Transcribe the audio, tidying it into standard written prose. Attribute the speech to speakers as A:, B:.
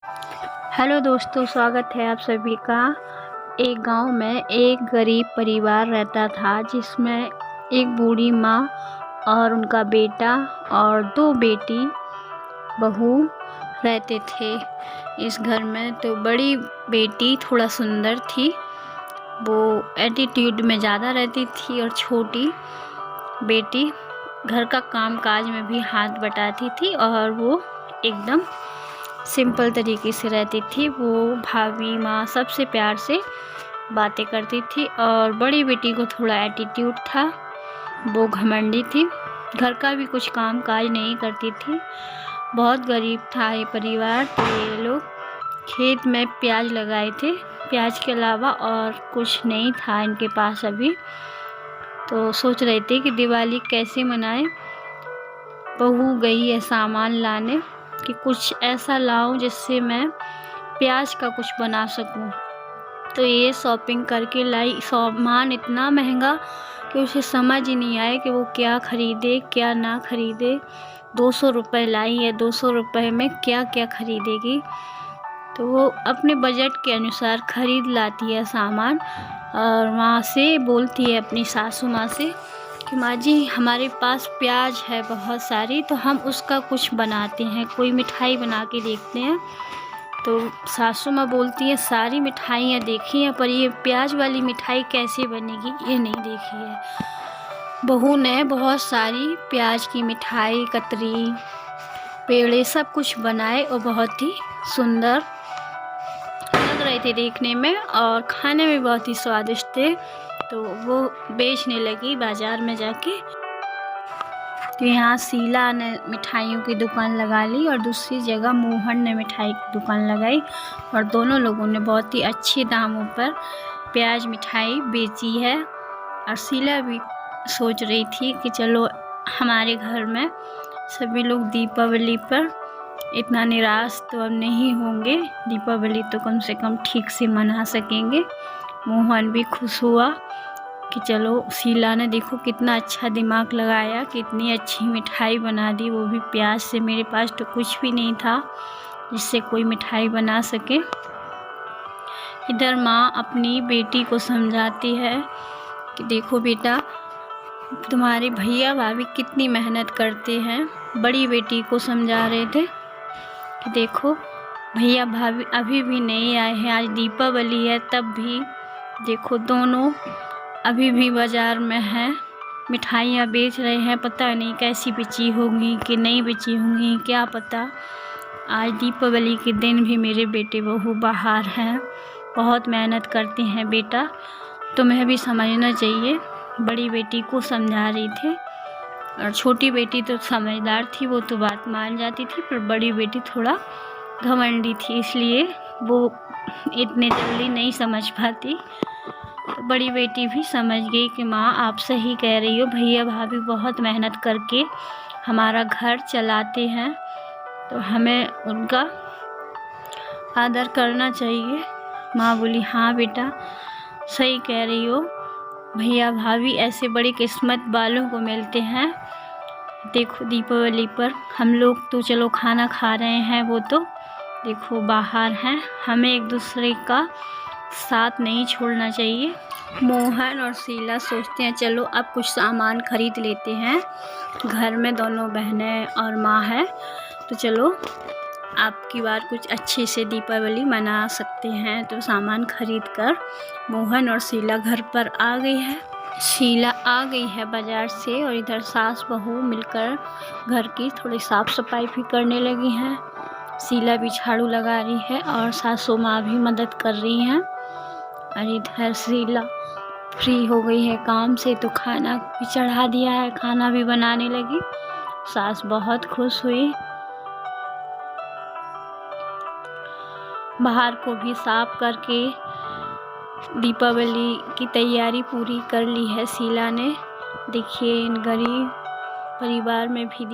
A: Hello दोस्तों, स्वागत है आप सभी का। एक गांव में एक गरीब परिवार रहता था जिसमें एक बूढ़ी माँ और उनका बेटा और दो बेटी बहू रहते थे। इस घर में तो बड़ी बेटी थोड़ा सुंदर थी, वो एटीट्यूड में ज़्यादा रहती थी, और छोटी बेटी घर का काम काज में भी हाथ बटाती थी और वो एकदम सिंपल तरीके से रहती थी। वो भाभी माँ सबसे प्यार से बातें करती थी। और बड़ी बेटी को थोड़ा एटीट्यूड था, वो घमंडी थी, घर का भी कुछ काम काज नहीं करती थी। बहुत गरीब था ये परिवार। तो ये लोग खेत में प्याज लगाए थे, प्याज के अलावा और कुछ नहीं था इनके पास अभी। तो सोच रहे थे कि दिवाली कैसे मनाएं। बहू गई है सामान लाने कि कुछ ऐसा लाऊं जिससे मैं प्याज का कुछ बना सकूं। तो ये शॉपिंग करके लाई। सामान इतना महंगा कि उसे समझ ही नहीं आए कि वो क्या ख़रीदे क्या ना ख़रीदे। 200 रुपये लाई है, 200 रुपये में क्या क्या ख़रीदेगी। तो वो अपने बजट के अनुसार ख़रीद लाती है सामान, और वहाँ से बोलती है अपनी सासू माँ से कि माँ जी, हमारे पास प्याज है बहुत सारी, तो हम उसका कुछ बनाते हैं, कोई मिठाई बना के देखते हैं। तो सासू माँ बोलती है सारी मिठाइयाँ देखी हैं, पर ये प्याज वाली मिठाई कैसे बनेगी ये नहीं देखी है। बहू ने बहुत सारी प्याज की मिठाई, कतरी, पेड़े सब कुछ बनाए और बहुत ही सुंदर लग रहे थे देखने में, और खाने में बहुत ही स्वादिष्ट थे। तो वो बेचने लगी बाज़ार में जाके। तो यहाँ शीला ने मिठाइयों की दुकान लगा ली और दूसरी जगह मोहन ने मिठाई की दुकान लगाई, और दोनों लोगों ने बहुत ही अच्छे दामों पर प्याज मिठाई बेची है। और शीला भी सोच रही थी कि चलो हमारे घर में सभी लोग दीपावली पर इतना निराश तो अब नहीं होंगे, दीपावली तो कम से कम ठीक से मना सकेंगे। मोहन भी खुश हुआ कि चलो शीला ने देखो कितना अच्छा दिमाग लगाया, कितनी अच्छी मिठाई बना दी, वो भी प्याज से। मेरे पास तो कुछ भी नहीं था जिससे कोई मिठाई बना सके। इधर माँ अपनी बेटी को समझाती है कि देखो बेटा, तुम्हारे भैया भाभी कितनी मेहनत करते हैं। बड़ी बेटी को समझा रहे थे कि देखो भैया भाभी अभी भी नहीं आए हैं, आज दीपावली है, तब भी देखो दोनों अभी भी बाज़ार में हैं, मिठाइयाँ बेच रहे हैं। पता नहीं कैसी बेची होंगी कि नहीं बेची होंगी, क्या पता। आज दीपावली के दिन भी मेरे बेटे बहू बाहर हैं, बहुत मेहनत करते हैं बेटा, तुम्हें भी समझना चाहिए। बड़ी बेटी को समझा रही थी, और छोटी बेटी तो समझदार थी, वो तो बात मान जाती थी, पर बड़ी बेटी थोड़ा घमंडी थी, इसलिए वो इतने जल्दी नहीं समझ पाती। तो बड़ी बेटी भी समझ गई कि माँ आप सही कह रही हो, भैया भाभी बहुत मेहनत करके हमारा घर चलाते हैं, तो हमें उनका आदर करना चाहिए। माँ बोली हाँ बेटा, सही कह रही हो, भैया भाभी ऐसे बड़ी किस्मत वालों को मिलते हैं। देखो दीपावली पर हम लोग तो चलो खाना खा रहे हैं, वो तो देखो बाहर हैं, हमें एक दूसरे का साथ नहीं छोड़ना चाहिए। मोहन और शीला सोचते हैं चलो अब कुछ सामान खरीद लेते हैं, घर में दोनों बहनें और माँ है, तो चलो आपकी बार कुछ अच्छे से दीपावली मना सकते हैं। तो सामान खरीद कर मोहन और शीला घर पर आ गई है। शीला आ गई है बाज़ार से, और इधर सास बहू मिलकर घर की थोड़ी साफ़ सफाई भी करने लगी हैं। शीला भी झाड़ू लगा रही है और सासू माँ भी मदद कर रही हैं। और इधर शीला फ्री हो गई है काम से, तो खाना भी चढ़ा दिया है, खाना भी बनाने लगी। सास बहुत खुश हुई। बाहर को भी साफ करके दीपावली की तैयारी पूरी कर ली है शीला ने। देखिए इन गरीब परिवार में भी